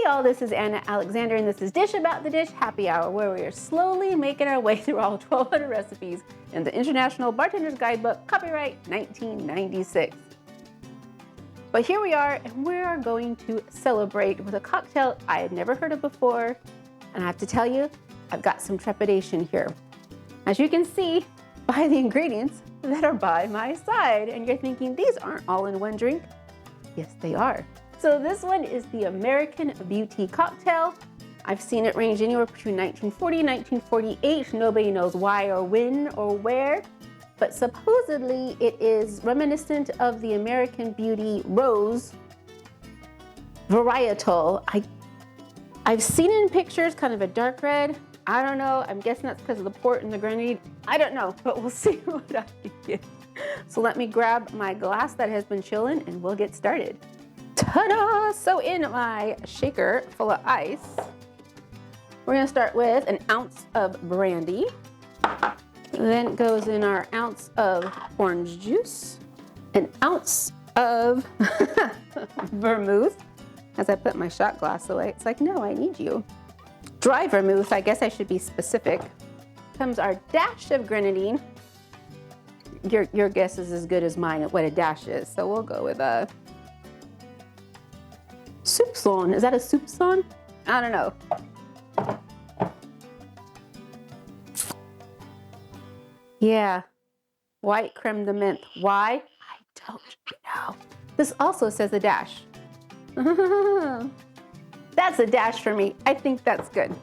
y'all, this is Anna Alexander and this is Dish About the Dish Happy Hour, where we are slowly making our way through all 1,200 recipes in the International Bartender's Guidebook, copyright 1996. But here we are, and we are going to celebrate with a cocktail I had never heard of before, and I have to tell you, I've got some trepidation here. As you can see by the ingredients that are by my side, and you're thinking, these aren't all in one drink. Yes, they are. So this one is the American Beauty cocktail. I've seen it range anywhere between 1940 and 1948. Nobody knows why or when or where, but supposedly it is reminiscent of the American Beauty Rose varietal. I've seen it in pictures, kind of a dark red. I don't know, I'm guessing that's because of the port and the grenadine. I don't know, but we'll see what I get. So let me grab my glass that has been chilling and we'll get started. Ta-da! So in my shaker full of ice, we're gonna start with an ounce of brandy. Then goes in our ounce of orange juice, an ounce of vermouth. As I put my shot glass away, it's like, no, I need you. Dry vermouth, I guess I should be specific. Comes our dash of grenadine. Your guess is as good as mine at what a dash is. So we'll go with a soupçon. Is that a soupçon? I don't know. Yeah, white creme de menthe. Why? I don't know. This also says a dash. That's a dash for me. I think that's good.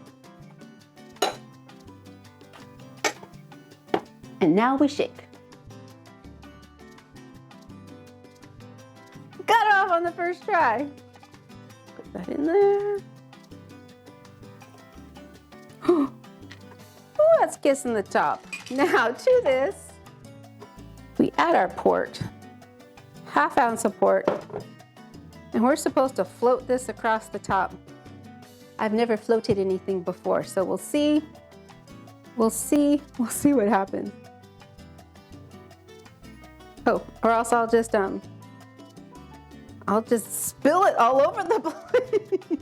And now we shake. Got it off on the first try. Put that in there. Oh, that's kissing the top. Now to this, we add our port, half ounce of port, and we're supposed to float this across the top. I've never floated anything before, so we'll see. We'll see what happens. Oh, or else I'll just spill it all over the place.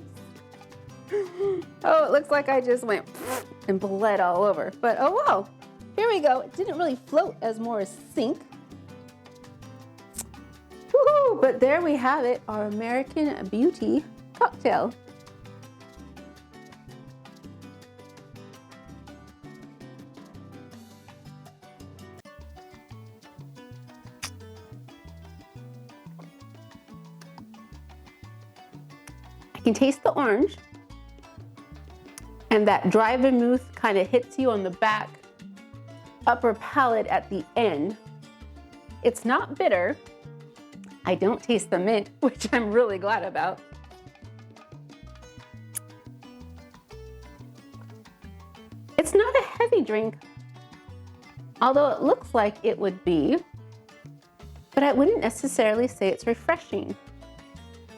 Oh, it looks like I just went and bled all over, but oh well. Here we go. It didn't really float as more as sink. Woohoo! But there we have it, our American Beauty cocktail. I can taste the orange, and that dry vermouth kind of hits you on the back upper palate at the end. It's not bitter. I don't taste the mint, which I'm really glad about. It's not a heavy drink, although it looks like it would be, but I wouldn't necessarily say it's refreshing.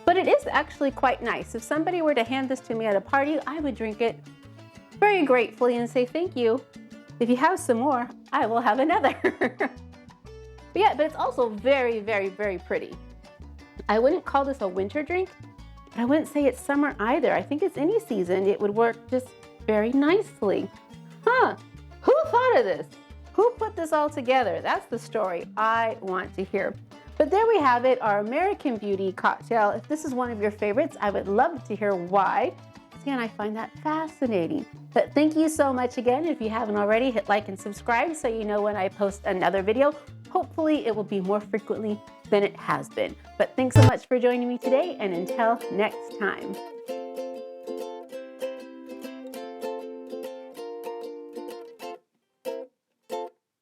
But it is actually quite nice. If somebody were to hand this to me at a party, I would drink it very gratefully and say thank you. If you have some more, I will have another. But it's also very, very, very pretty. I wouldn't call this a winter drink, but I wouldn't say it's summer either. I think it's any season. It would work just very nicely. Huh, who thought of this? Who put this all together? That's the story I want to hear. But there we have it, our American Beauty cocktail. If this is one of your favorites, I would love to hear why. Again, I find that fascinating. But thank you so much again. If you haven't already, hit like and subscribe so you know when I post another video. Hopefully it will be more frequently than it has been. But thanks so much for joining me today, and until next time.